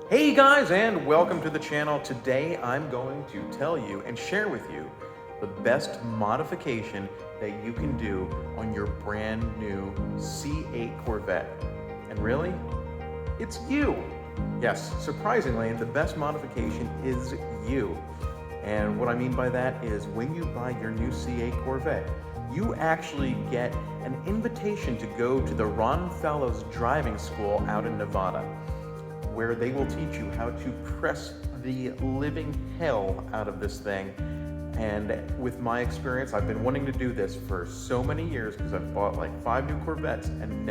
Hey guys, and welcome to the channel. Today I'm going to tell you and share with you the best modification that you can do on your brand new C8 Corvette. And really, it's you. Yes, surprisingly, the best modification is you. And what I mean by that is when you buy your new C8 Corvette, you actually get an invitation to go to the Ron Fellows driving school out in Nevada, where they will teach you how to press the living hell out of this thing. And with my experience, I've been wanting to do this for so many years because I've bought like 5 new Corvettes and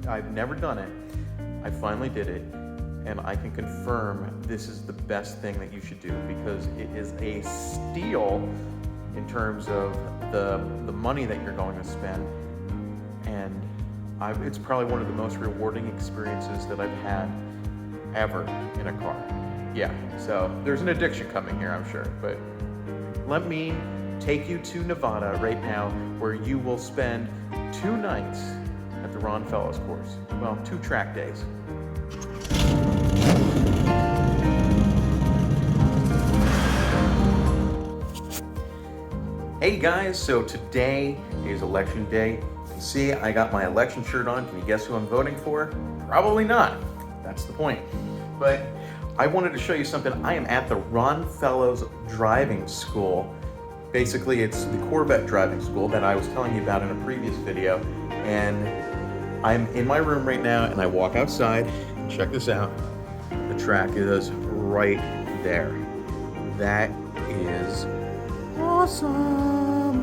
I've never done it. I finally did it, and I can confirm this is the best thing that you should do because it is a steal in terms of the money that you're going to spend. And it's probably one of the most rewarding experiences that I've had ever in a car. Yeah, so there's an addiction coming here, I'm sure, but let me take you to Nevada right now, where you will spend 2 nights at the Ron Fellows course. Well, 2 track days. Hey guys, so today is election day. You can see I got my election shirt on. Can you guess who I'm voting for? Probably not. That's the point. But I wanted to show you something. I am at the Ron Fellows driving school. Basically, it's the Corvette driving school that I was telling you about in a previous video. And I'm in my room right now, and I walk outside. Check this out. The track is right there. That is awesome.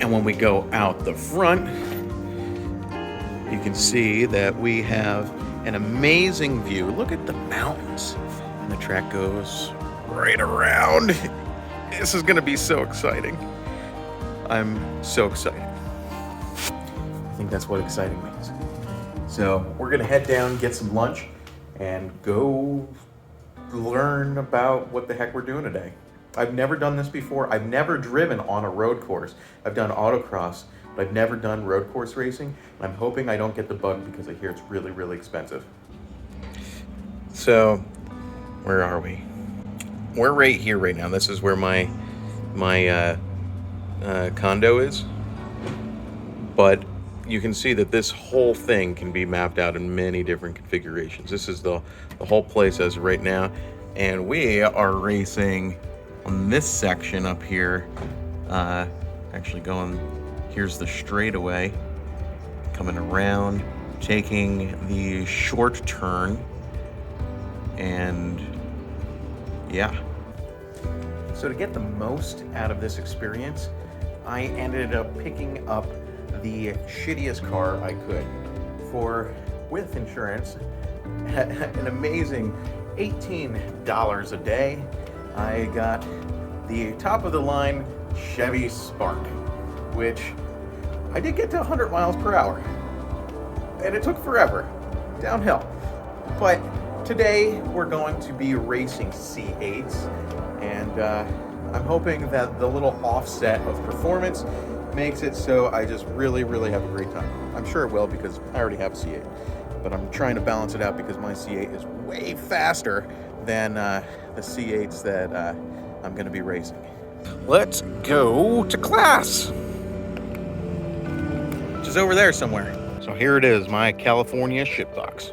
And when we go out the front, you can see that we have an amazing view. Look at the mountains. And the track goes right around. This is gonna be so exciting. I'm so excited. I think that's what exciting means. So we're gonna head down, get some lunch, and go learn about what the heck we're doing today. I've never done this before. I've never driven on a road course. I've done autocross, but I've never done road course racing. And I'm hoping I don't get the bug because I hear it's really, really expensive. So, where are we? We're right here right now. This is where my condo is. But you can see that this whole thing can be mapped out in many different configurations. This is the whole place as right now. And we are racing on this section up here. Actually going, here's the straightaway. Coming around, taking the short turn. And yeah. So to get the most out of this experience, I ended up picking up the shittiest car I could with insurance, an amazing $18 a day. I got the top of the line Chevy Spark, which I did get to 100 miles per hour, and it took forever downhill. But today we're going to be racing C8s, and I'm hoping that the little offset of performance makes it so I just really, really have a great time. I'm sure it will because I already have a C8, but I'm trying to balance it out because my C8 is way faster than the C8s that I'm going to be racing. Let's go to class, which is over there somewhere. So here it is, my California shitbox.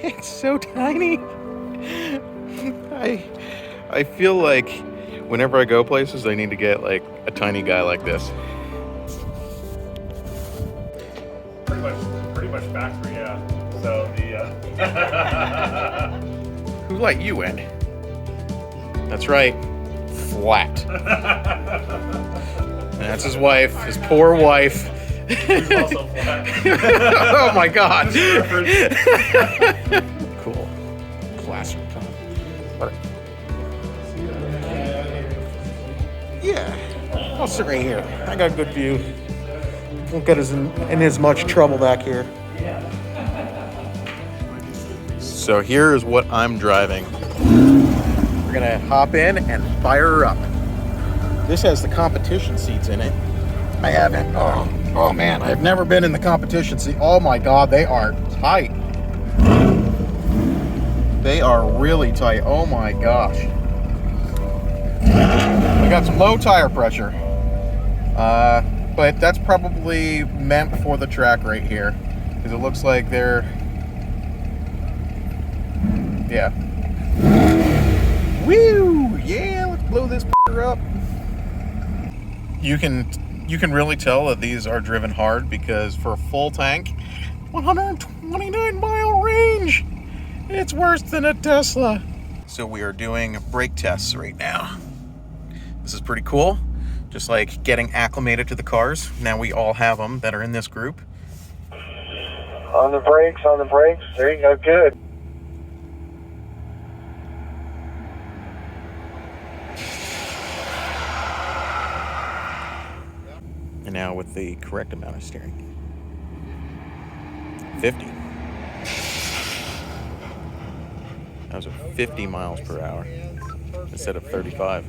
It's so tiny. I feel like whenever I go places, I need to get like a tiny guy like this. Pretty much factory, yeah. So the Who let you in? That's right, flat. And that's his wife, his poor wife. who's also flat. Oh my God. Cool. Classroom time. Yeah, I'll sit right here. I got a good view. Won't get us in as much trouble back here. So here is what I'm driving. We're gonna hop in and fire her up. This has the competition seats in it. I haven't. Oh man, I've never been in the competition seat. Oh my God, they are tight. They are really tight. Oh my gosh. I got some low tire pressure. But that's probably meant for the track right here. Because it looks like they're... Yeah. Woo! Yeah, let's blow this up. You can really tell that these are driven hard because for a full tank, 129 mile range. It's worse than a Tesla. So we are doing brake tests right now. This is pretty cool. Just like getting acclimated to the cars. Now we all have them that are in this group. On the brakes. There you go, good. And now with the correct amount of steering. 50. That was 50 miles per hour instead of 35.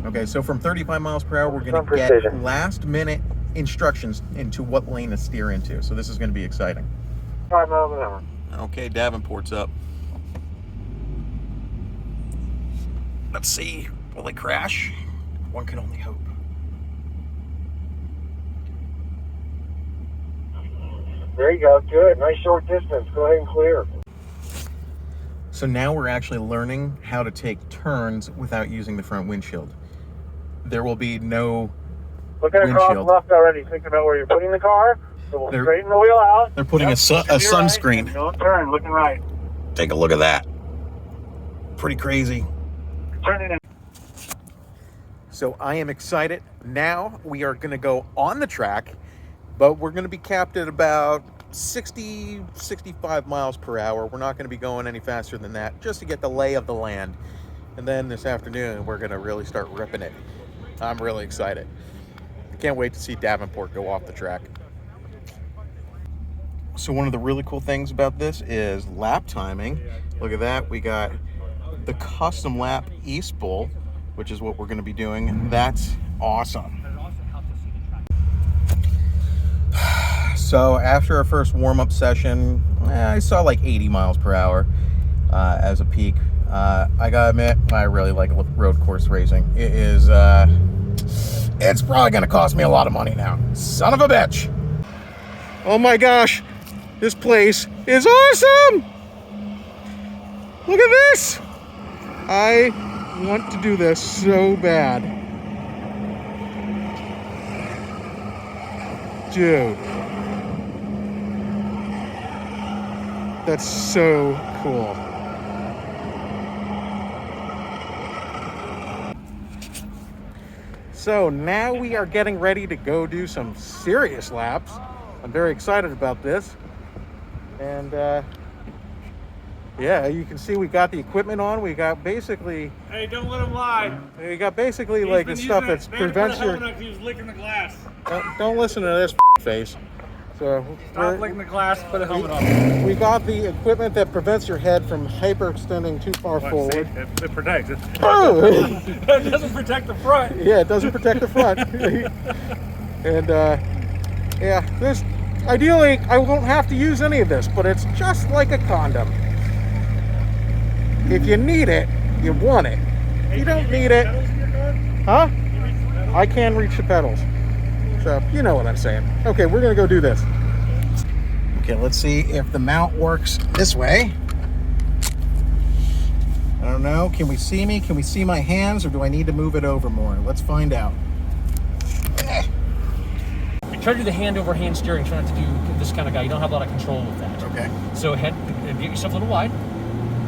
Okay, so from 35 miles per hour, we're going to get last minute instructions into what lane to steer into. So this is going to be exciting. 5 miles an hour. Okay, Davenport's up. Let's see. Will they crash? One can only hope. There you go, good. Nice short distance. Go ahead and clear. So now we're actually learning how to take turns without using the front windshield. There will be no Looking across left already, thinking about where you're putting the car. So we'll straighten the wheel out. They're putting a sunscreen. Right, don't turn, looking right. Take a look at that. Pretty crazy. Turning in. So I am excited. Now we are going to go on the track, but we're going to be capped at about 60, 65 miles per hour. We're not going to be going any faster than that, just to get the lay of the land. And then this afternoon, we're going to really start ripping it. I'm really excited. I can't wait to see Davenport go off the track. So one of the really cool things about this is lap timing. Look at that. We got the custom lap East Bowl, which is what we're going to be doing. That's awesome. So after our first warm-up session, I saw like 80 miles per hour as a peak. I gotta admit, I really like road course racing. It is, it's probably gonna cost me a lot of money now. Son of a bitch. Oh my gosh, this place is awesome. Look at this. I want to do this so bad. Dude. That's so cool. So now we are getting ready to go do some serious laps. I'm very excited about this. And yeah, you can see we got the equipment on. We got basically... Hey, don't let him lie. We got basically like the stuff that prevents your... He was licking the glass. Don't listen to this face. So Stop licking the glass, put a helmet on. We got the equipment that prevents your head from hyperextending too far forward. See, it protects it. Oh! It doesn't protect the front. Yeah, it doesn't protect the front. And yeah, this ideally I won't have to use any of this, but it's just like a condom. If you need it, you want it. You don't need it. Huh? I can reach the pedals. So, you know what I'm saying. Okay, we're gonna go do this. Okay, let's see if the mount works this way. I don't know, can we see me? Can we see my hands, or do I need to move it over more? Let's find out. I try to do the hand-over-hand steering, try not to do this kind of guy. You don't have a lot of control with that. Okay. So get yourself a little wide.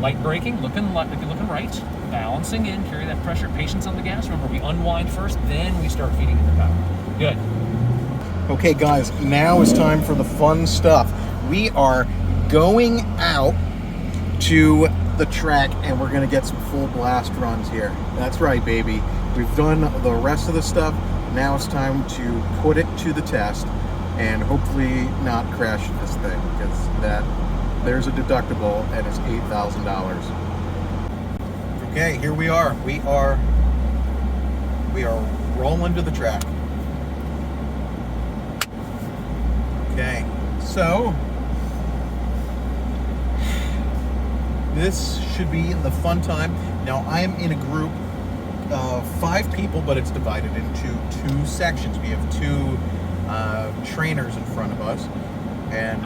Light braking, looking right, balancing in, carry that pressure, patience on the gas. Remember, we unwind first, then we start feeding in the power. Good. Okay, guys, now is time for the fun stuff. We are going out to the track and we're gonna get some full blast runs here. That's right, baby. We've done the rest of the stuff. Now it's time to put it to the test and hopefully not crash this thing, because there's a deductible and it's $8,000. Okay, here we are. We are rolling to the track. Okay, so this should be the fun time. Now, I am in a group of 5 people, but it's divided into 2 sections. We have 2 trainers in front of us, and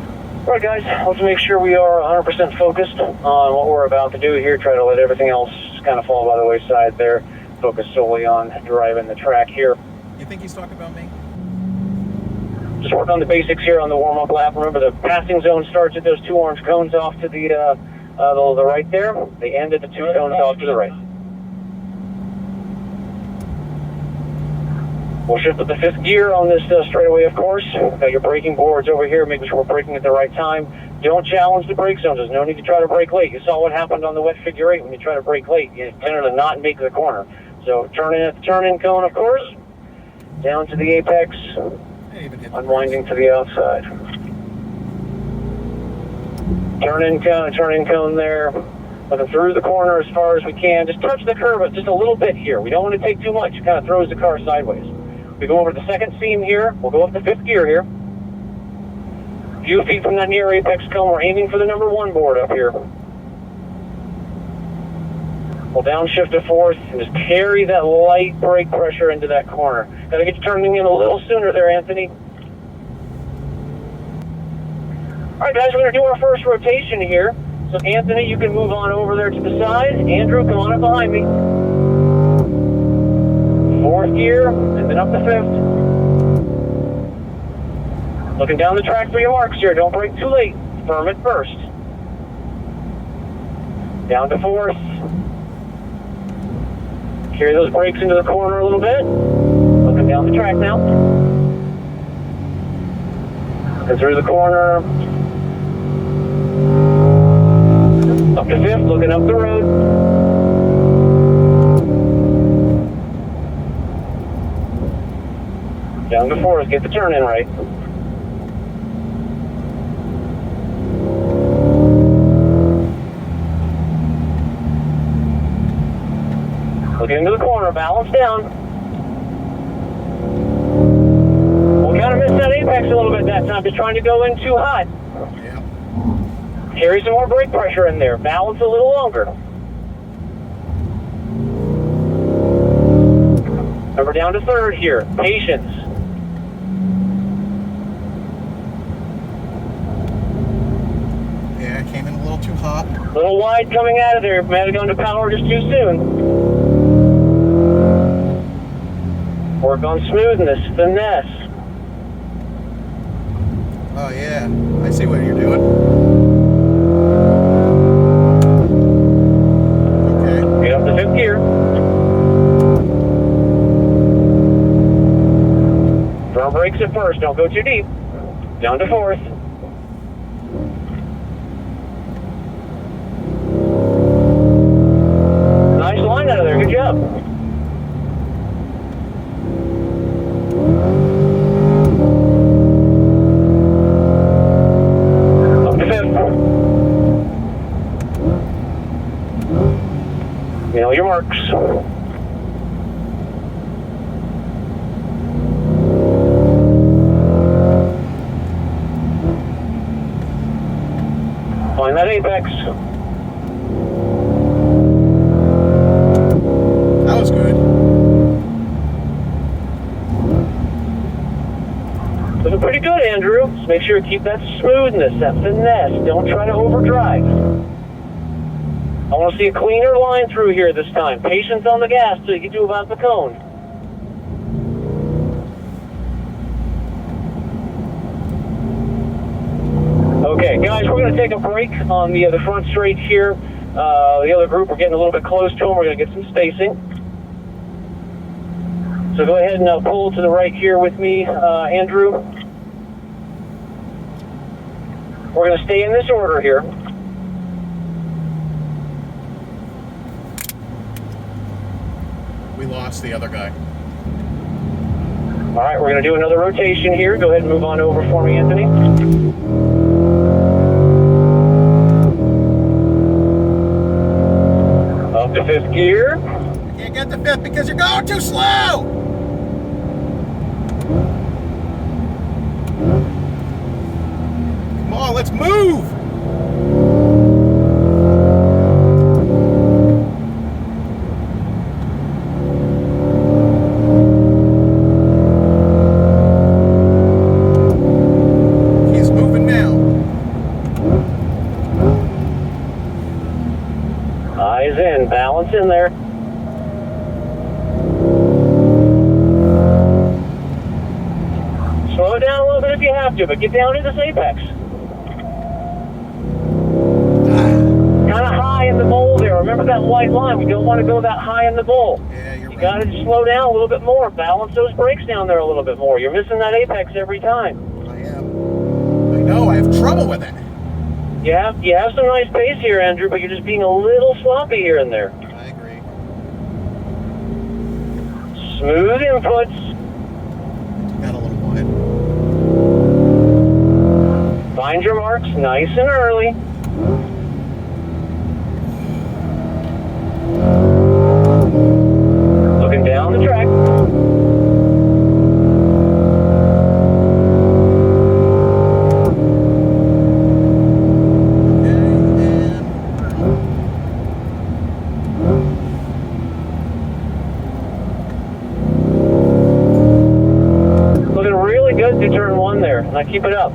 All right, guys, let's make sure we are 100% focused on what we're about to do here. Try to let everything else kind of fall by the wayside there. Focus solely on driving the track here. you think he's talking about me? Just work on the basics here on the warm-up lap. Remember, the passing zone starts at those 2 orange cones off to the right there. They end at the 2 cones off to the right. We'll shift to the 5th gear on this straightaway, of course. Got your braking boards over here, making sure we're braking at the right time. Don't challenge the brake zone. There's no need to try to brake late. You saw what happened on the wet figure 8 when you try to brake late. You tend to not make the corner. So turn in at the turn-in cone, of course. Down to the apex. Unwinding to the outside. Turn-in cone there. Looking through the corner as far as we can. Just touch the curve just a little bit here. We don't want to take too much. It kind of throws the car sideways. We go over to the 2nd seam here. We'll go up to 5th gear here. A few feet from that near apex cone, we're aiming for the number 1 board up here. We'll downshift to 4th and just carry that light brake pressure into that corner. Got to get you turning in a little sooner there, Anthony. All right, guys, we're going to do our first rotation here. So, Anthony, you can move on over there to the side. Andrew, come on up behind me. 4th gear, and then up to 5th. Looking down the track for your marks here. Don't brake too late. Firm it first. Down to 4th. Carry those brakes into the corner a little bit. Looking down the track now. And through the corner. Up to 5th, looking up the road. Down to 4th, get the turn in right. Looking into the corner, balance down. We kind of missed that apex a little bit that time, just trying to go in too hot. Yeah. Carry some more brake pressure in there. Balance a little longer. Remember, down to 3rd here. Patience. Yeah, I came in a little too hot. A little wide coming out of there. Might have gone to power just too soon. Work on smoothness, finesse. Oh yeah, I see what you're doing. Okay. Get up to 5th gear. Firm brakes at first, don't go too deep. Down to 4th. Nice line out of there, good job. Up to 5th. Nail your marks. Find that apex. That was good. Looking pretty good, Andrew. Just make sure to keep that smoothness, that finesse. Don't try to overdrive. I want to see a cleaner line through here this time. Patience on the gas till you get to about the cone. Okay, guys, we're going to take a break on the front straight here. The other group, we're getting a little bit close to them. We're going to get some spacing. So go ahead and pull to the right here with me, Andrew. We're going to stay in this order here. We lost the other guy. All right, we're going to do another rotation here. Go ahead and move on over for me, Anthony. Up to 5th gear. I can't get the 5th because you're going too slow! Come on, let's move! ease in, balance in there. Slow it down a little bit if you have to, but get down to this apex. Kind of high in the bowl there. Remember that white line. We don't want to go that high in the bowl. Yeah, you're You right. got to slow down a little bit more. Balance those brakes down there a little bit more. You're missing that apex every time. I am. I know. I have trouble with it. You have some nice pace here, Andrew, but you're just being a little sloppy here and there. I agree. Smooth inputs. Got a little wide. Find your marks nice and early. Looking down the track. Looking really good to turn one there. Now keep it up.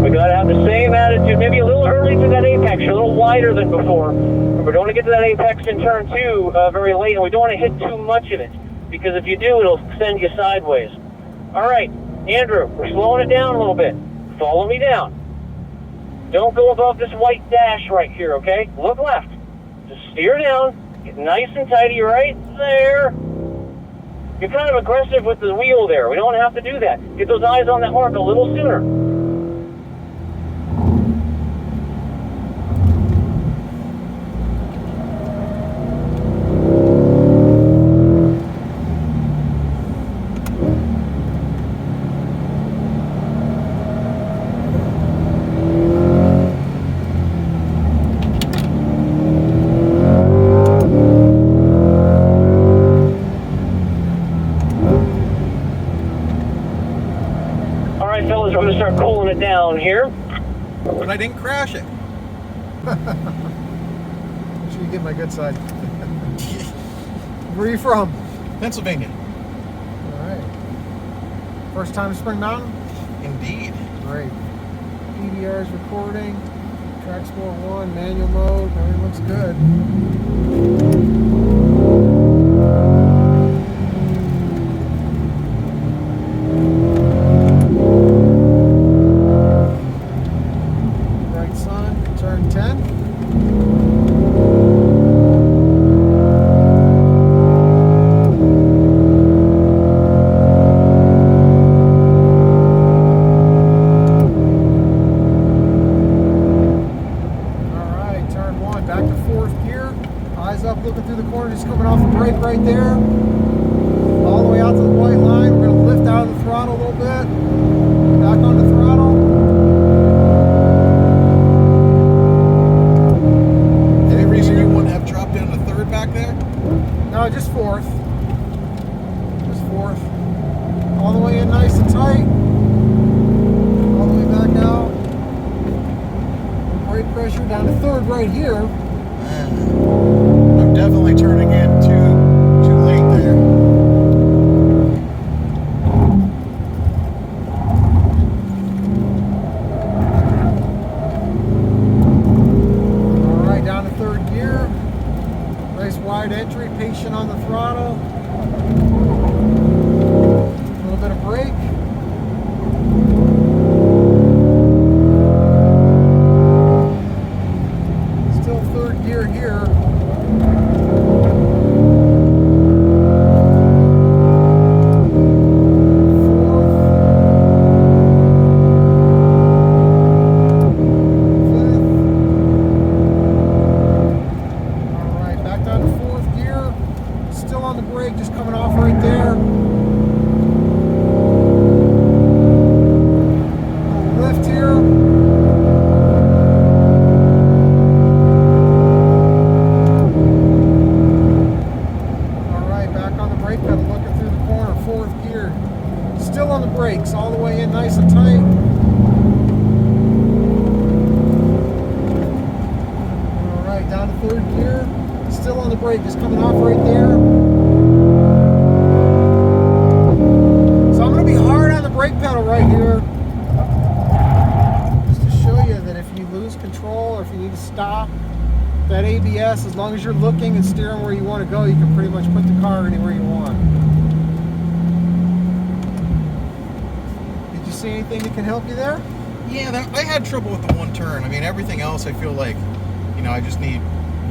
We gotta have the same attitude, maybe a little early to that apex. You're a little wider than before. But we don't want to get to that apex in turn two very late, and we don't want to hit too much of it, because if you do, it'll send you sideways. All right, Andrew, we're slowing it down a little bit. Follow me down. Don't go above this white dash right here, okay? Look left. Just steer down. Get nice and tidy right there. You're kind of aggressive with the wheel there. We don't have to do that. Get those eyes on that mark a little sooner. All right, fellas, we're going to start cooling it down here. But I didn't crash it. Make sure you get my good side. Where are you from? Pennsylvania. All right. First time to Spring Mountain? Indeed. Great. PDR is recording. Track score 1, manual mode. Everything looks good. Right sun, turn 10. Alright, turn 1, back to fourth gear. Eyes up, looking through the corner, just coming off the brake right there. All the way out to the white line. We're going to lift out of the throttle a little bit. Back on the throttle. Any reason you wouldn't have dropped down to third back there? No, just fourth. Just fourth. All the way in nice and tight. All the way back out. Brake pressure down to third right here. I'm definitely turning in too late there. Alright, down to third gear. Nice wide entry, patient on the throttle. A little bit of brake. Still third gear here. Alright, back down to fourth gear. Still on the brake, just coming off right there. Lift here. Alright, back on the brake pedal, looking through the corner, fourth gear. Still on the brakes, all the way in nice and tight. Alright, down to third gear. Still on the brake, just coming off right there. So I'm going to be hard on the brake pedal right here. Just to show you that if you lose control or stop, that ABS, as long as you're looking and steering where you want to go, you can pretty much put the car anywhere you want. Did you see anything that can help you there? Yeah, I had trouble with the one turn. I mean, everything else, I feel like, you know, I just need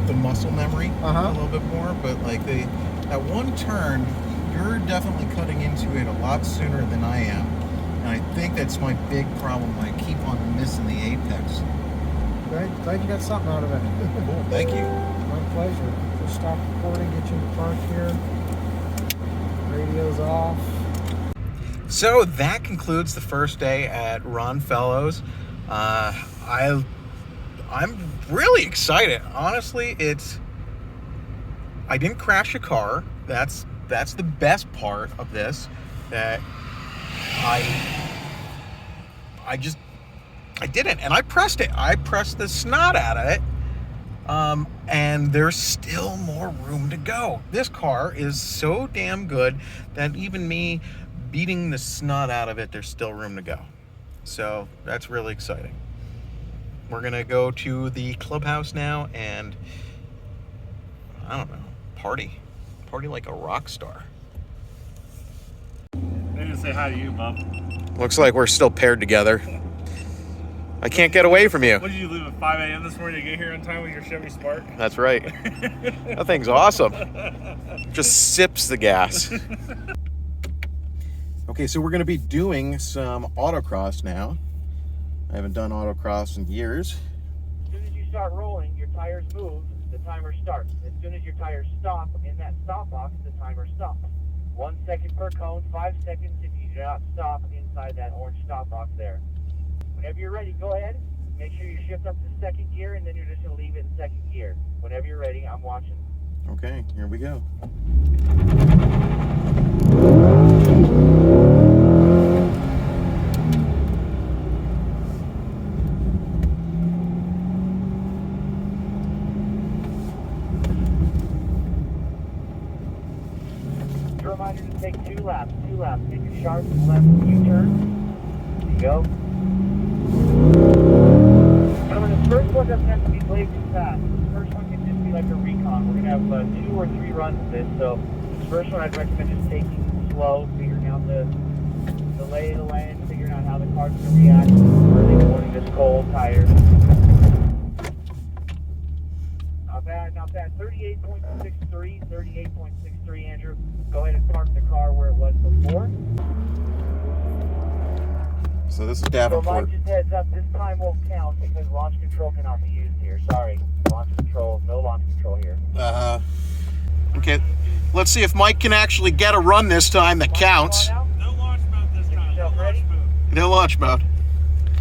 the muscle memory a little bit more. But like that one turn, you're definitely cutting into it a lot sooner than I am. And I think that's my big problem. I keep on missing the apex. Glad you got something out of it. Cool, thank you. My pleasure. Just stop recording, get you in the park here. Radio's off. So that concludes the first day at Ron Fellows. I'm really excited. Honestly, I didn't crash a car. That's the best part of this. That I didn't, and I pressed it. I pressed the snot out of it, and there's still more room to go. This car is so damn good that even me beating the snot out of it, there's still room to go. So that's really exciting. We're gonna go to the clubhouse now and, I don't know, party like a rock star. They didn't say hi to you, bub. Looks like we're still paired together. I can't get away from you. What did you leave at 5 a.m. this morning to get here on time with your Chevy Spark? That's right. That thing's awesome. Just sips the gas. Okay, so we're going to be doing some autocross now. I haven't done autocross in years. As soon as you start rolling, your tires move, the timer starts. As soon as your tires stop in that stop box, the timer stops. 1 second per cone, 5 seconds if you do not stop inside that orange stop box there. Whenever you're ready, go ahead. Make sure you shift up to second gear, and then you're just going to leave it in second gear. Whenever you're ready, I'm watching. Okay, here we go. Just a reminder to take 2 laps. Make a sharp left U-turn. There you go. Gentlemen, the first one doesn't have to be way too fast. The first one can just be like a recon. We're going to have 2 or 3 runs of this. So the first one I'd recommend just taking it slow, figuring out the lay of the land, figuring out how the car's going to react early morning, this cold, tired. Not bad. 38.63, Andrew. Go ahead and park the car where it was before. So this is So Davenport. Mike, just heads up, this time won't count because launch control cannot be used here. Sorry, launch control, no launch control here. Okay, let's see if Mike can actually get a run this time that counts. No launch mode this time. No Yourself launch ready? mode. No launch mode.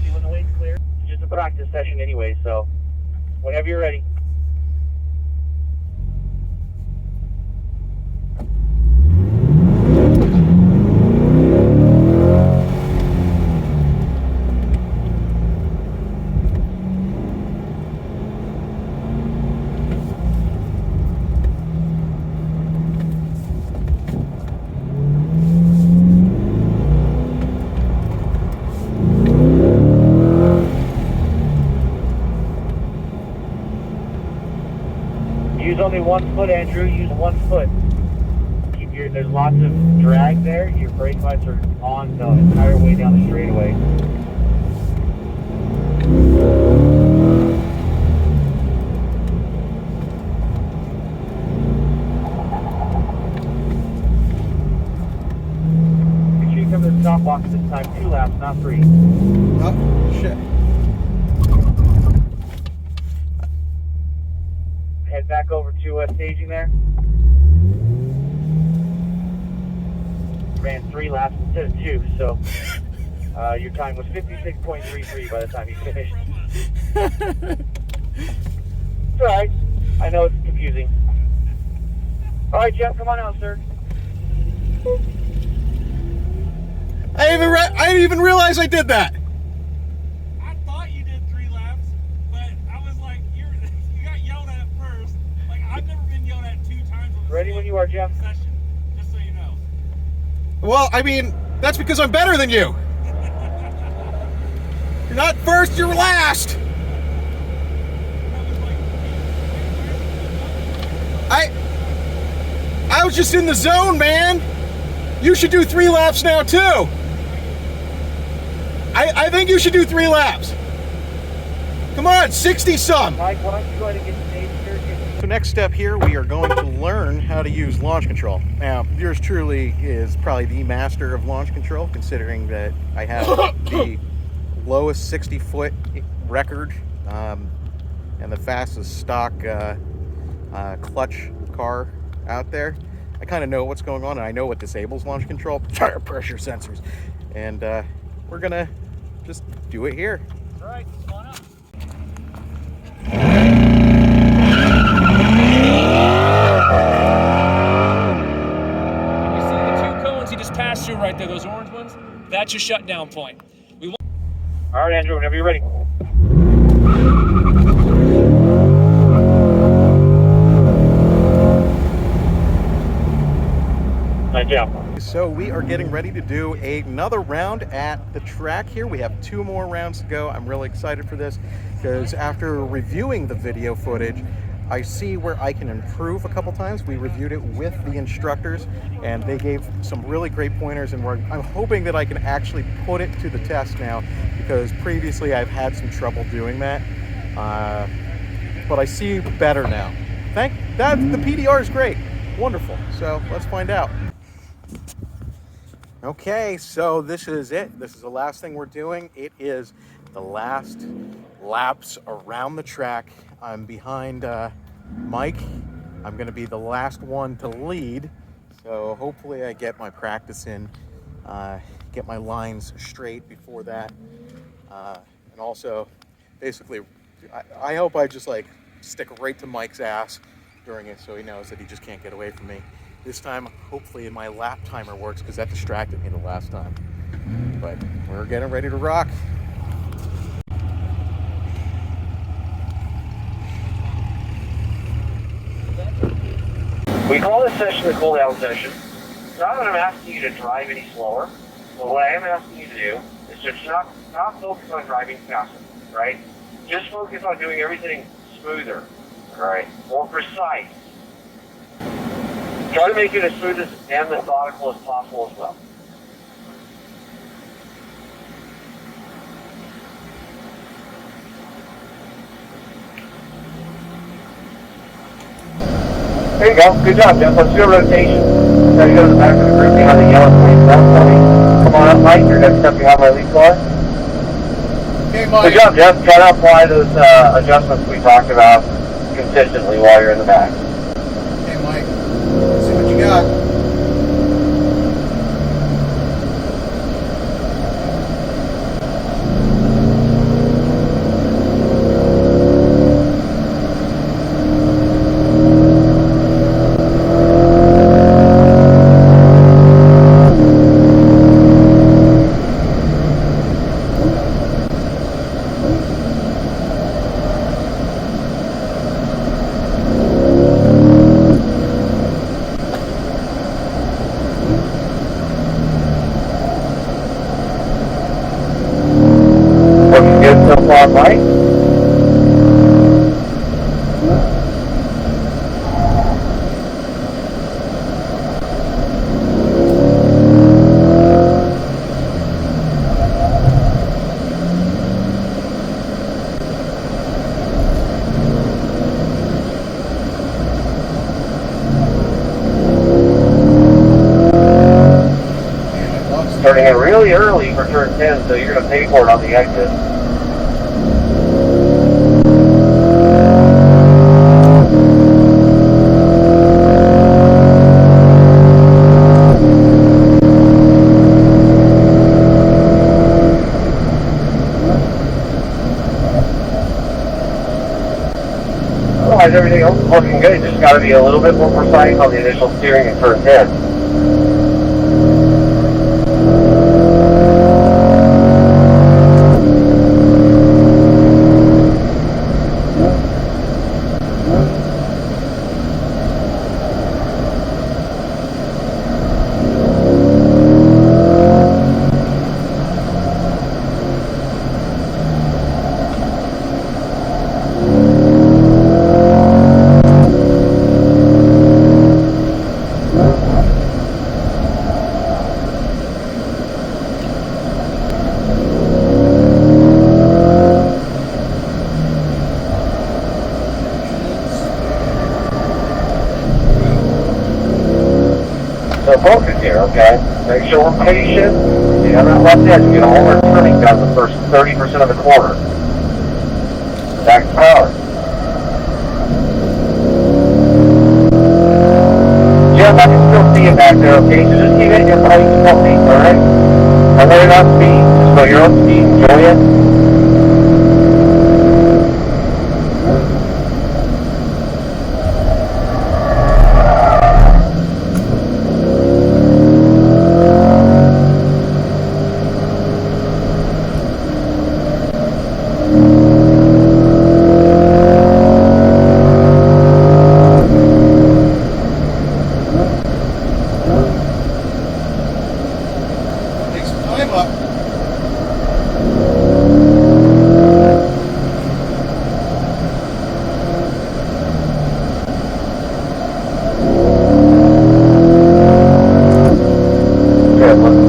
See when the weight's clear. It's just a practice session anyway, so whenever you're ready. Use only 1 foot, Andrew. Use 1 foot. There's lots of drag there. Your brake lights are on the entire way down the straightaway. Make sure you come to the stop box this time. 2 laps, not 3. Oh, shit. Head back over to staging there. Ran 3 laps instead of 2, so your time was 56.33 by the time you finished. It's alright. I know it's confusing. Alright, Jeff, come on out, sir. I didn't even realize I did that. I thought you did 3 laps, but I was like, you got yelled at first. Like, I've never been yelled at 2 times on the Ready when you are, Jeff. session, just so you know. Well, I mean, that's because I'm better than you. You're not first, you're last. No, I was just in the zone, man. You should do 3 laps now too. I think you should do 3 laps. Come on, 60 some. Mike, why don't you go ahead and get staged here? So next step here, we are going to learn how to use launch control. Now, yours truly is probably the master of launch control, considering that I have the lowest 60-foot record and the fastest stock clutch car out there. I kind of know what's going on, and I know what disables launch control: tire pressure sensors. And we're gonna just do it here. All right, come on up. You see the 2 cones you just passed through right there, those orange ones? That's your shutdown point. All right, Andrew, whenever you're ready. Nice job. So we are getting ready to do another round at the track here. We have 2 more rounds to go. I'm really excited for this because after reviewing the video footage, I see where I can improve a couple times. We reviewed it with the instructors and they gave some really great pointers, and I'm hoping that I can actually put it to the test now, because previously I've had some trouble doing that. But I see better now. The PDR is great. Wonderful. So let's find out. Okay, so this is it. This is the last thing we're doing. It is the last laps around the track. I'm behind Mike. I'm going to be the last one to lead. So hopefully I get my practice in, get my lines straight before that. And also, basically, I hope I just like stick right to Mike's ass during it so he knows that he just can't get away from me. This time, hopefully my lap timer works, because that distracted me the last time. But we're getting ready to rock. We call this session the cool down session. Not that I'm asking you to drive any slower, but what I am asking you to do is just not focus on driving faster, right? Just focus on doing everything smoother, right? More precise. Try to make it as smooth and methodical as possible as well. There you go. Good job, Jeff. Let's do a rotation. So you go to the back of the group behind the yellow 27 for me. Come on up, Mike. You're next up behind my lead car. Okay, Mike. Good job, Jeff. Try to apply those adjustments we talked about consistently while you're in the back. Okay, Mike. Let's see what you got. Right? Starting in really early for turn 10, so you're going to pay for it on the exit. Otherwise, everything else is looking good. Just got to be a little bit more precise on the initial steering in turn 10. focus here, okay? Make sure we're patient. Stay on that left edge. Get all our turning down the first 30% of the corner. Back to power. Jeff, I can still see you back there, okay? So just keep hitting your brakes healthy, alright? Don't worry about speed. Just go your own speed. Enjoy it.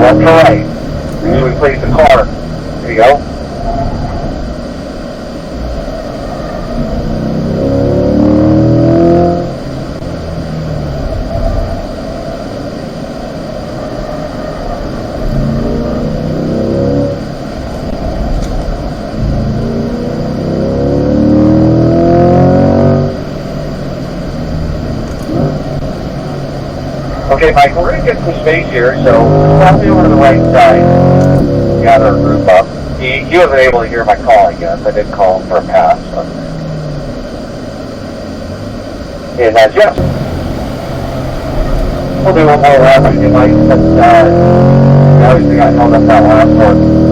Left to right. Make sure we place the car. There you go. Okay, Mike, we're going to get some space here, so stop me over to the right side. Gather a group up. He wasn't able to hear my call, I guess. I did call him for a pass. So. And Jeff, we'll do one more lap. I think Mike said, obviously got held up that last one.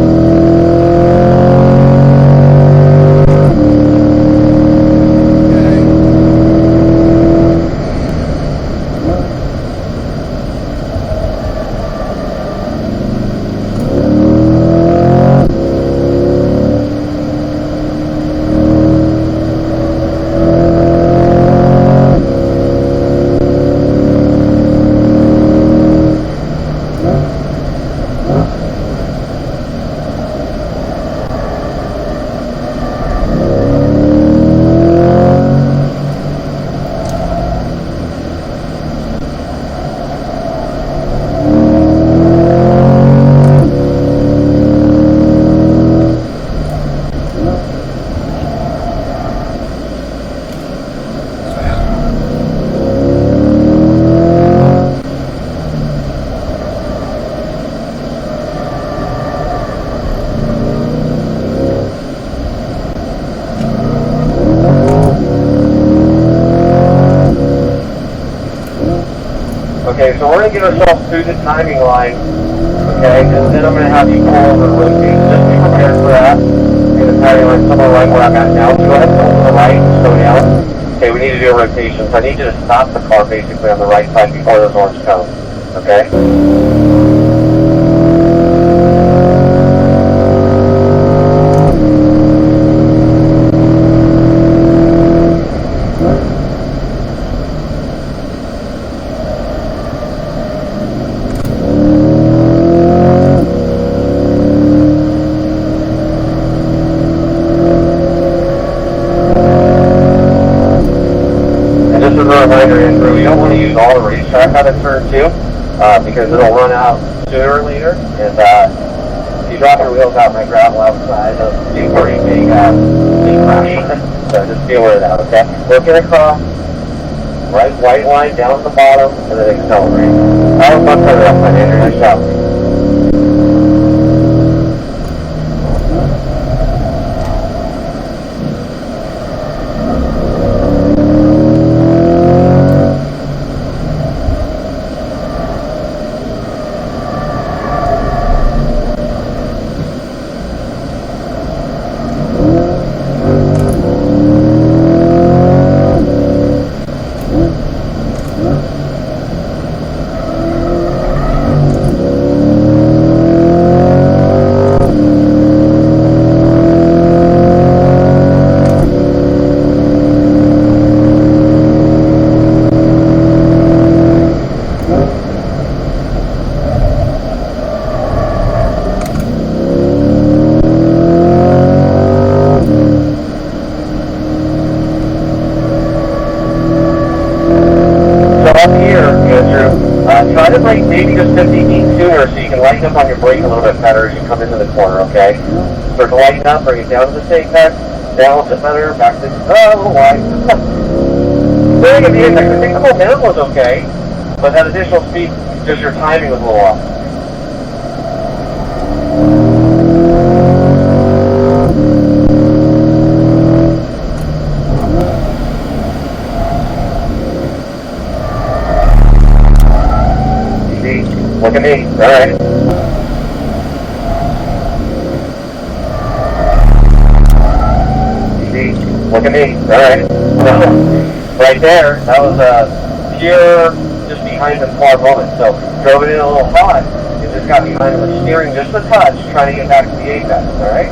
Okay, so we're going to get ourselves through the timing line, okay, and then I'm going to have you pull over and rotate. Just be prepared for that. And the timing line's somewhere right where I'm at now. So go ahead and go to the right and slow down. Okay, we need to do a rotation, so I need you to stop the car basically on the right side before those orange cones, okay? Andrew, you don't want to use all the racetrack out of turn 2 because it'll run out sooner or later, and if you drop your wheels out my gravel outside, it'll be a pretty big crash. So just be aware of that, okay? Looking across, right white line down at the bottom, and then accelerate. That was much better up, Andrew. Nice job. up on your brake a little bit better as you come into the corner, okay? Start to lighten up, bring it down to the apex, balance it better, back to a little wide. Then at the apex, I think the momentum was okay, but that additional speed, just your timing was a little off. Look at me, alright. Easy, look at me, alright. Right there, that was pure, just behind the car moment. So, drove it in a little hot, and just got behind the steering just a touch, trying to get back to the apex, alright?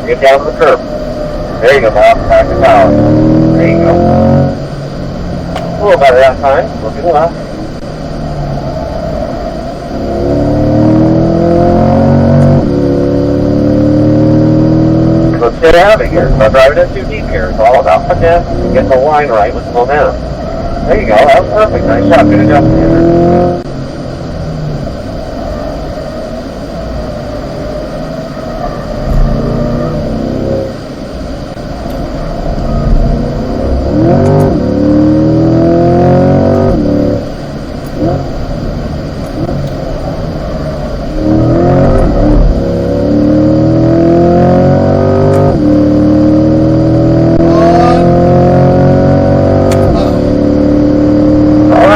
Get down to the curb. There you go, Bob. Back to power. There you go. A little better that time. Looking left. Let's get out of here. I'm driving it too deep here. It's all about finesse and getting the line right with the momentum. There you go. That was perfect. Nice job. Good adjustment, Andrew.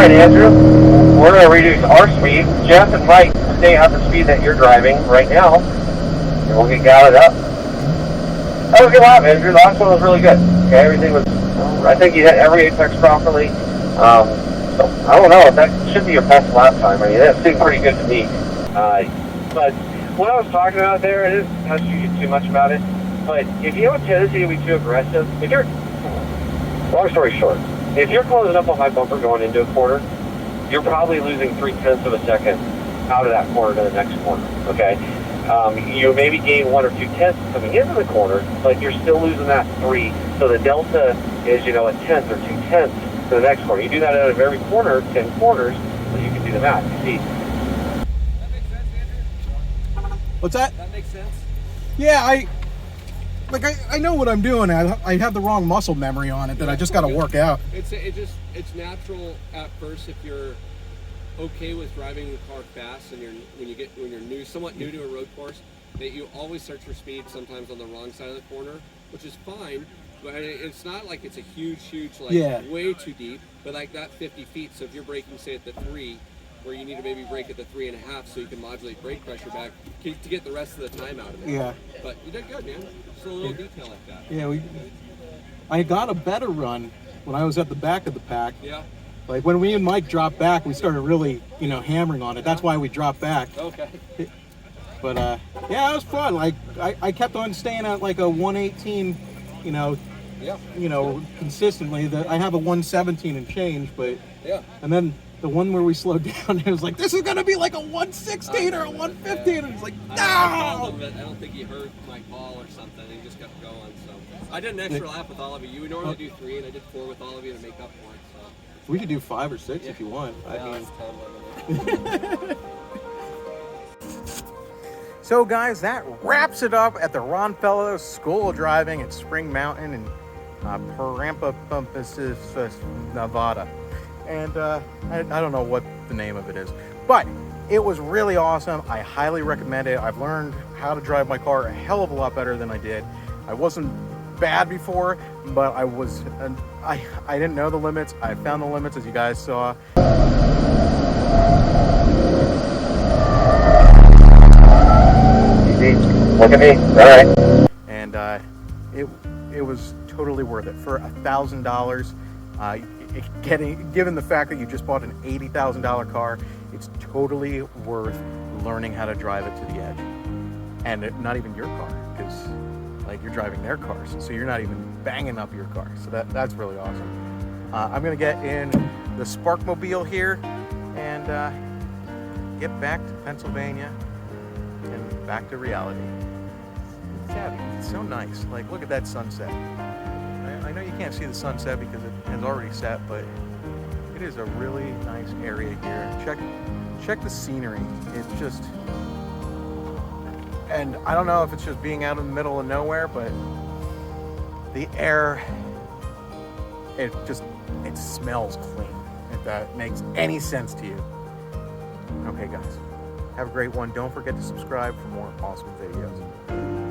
Andrew, we're going to reduce our speed. Jeff and Mike stay at the speed that you're driving right now, and we'll get gathered up. That was a good lap, Andrew. The last one was really good. Okay, everything was, I think you hit every apex properly. So I don't know, that should be your best lap time. I mean, that seemed pretty good to me. But what I was talking about there, I didn't touch you too much about it, but if you have a tendency to be too aggressive, if you're, long story short, if you're closing up a high bumper going into a corner, you're probably losing 0.3 of a second out of that corner to the next corner, okay? You maybe gain 1 or 2 tenths coming into the corner, but you're still losing that 3. So the delta is, you know, 1/10 or 2/10 to the next corner. You do that out of every corner, 10 corners, so you can do the math. You see? That makes sense, Andrew? What's that? That makes sense? Yeah, I know what I'm doing. I have the wrong muscle memory on it that I just got to work out. It's natural at first if you're okay with driving the car fast and when you're somewhat new to a road course, that you always search for speed sometimes on the wrong side of the corner, which is fine. But it's not like it's a huge like way too deep, but like that 50 feet. So if you're braking say at the 3, where you need to maybe brake at the 3.5 so you can modulate brake pressure back to get the rest of the time out of it. Yeah. But you did good, man. Just a little detail like that. Yeah, I got a better run when I was at the back of the pack. Yeah. Like when we and Mike dropped back, we started really, hammering on it. That's why we dropped back. Okay. But yeah, it was fun. Like I kept on staying at like a 118, consistently. I have a 117 and change, but and then the one where we slowed down, it was like, this is gonna be like a 116 or a 115, and it's like, no! I don't think he heard my call or something. He just kept going. So I did an extra lap with all of you. You would normally do 3, and I did 4 with all of you to make up for it. So we could do 5 or 6 if you want. So guys, that wraps it up at the Ron Fellows School of Driving at Spring Mountain in Parampampas, Nevada. And I don't know what the name of it is, but it was really awesome. I highly recommend it. I've learned how to drive my car a hell of a lot better than I did. I wasn't bad before, but I didn't know the limits. I found the limits, as you guys saw. me. Look at me. All right. And it was totally worth it for $1,000. Given the fact that you just bought an $80,000 car, it's totally worth learning how to drive it to the edge. And not even your car, because like you're driving their cars, so you're not even banging up your car. So that's really awesome. I'm gonna get in the Sparkmobile here and get back to Pennsylvania and back to reality. It's so nice. Like, look at that sunset. I know you can't see the sunset because it has already set, but it is a really nice area here. Check the scenery. It's just, and I don't know if it's just being out in the middle of nowhere, but the air, it smells clean, if that makes any sense to you. Okay guys, have a great one. Don't forget to subscribe for more awesome videos.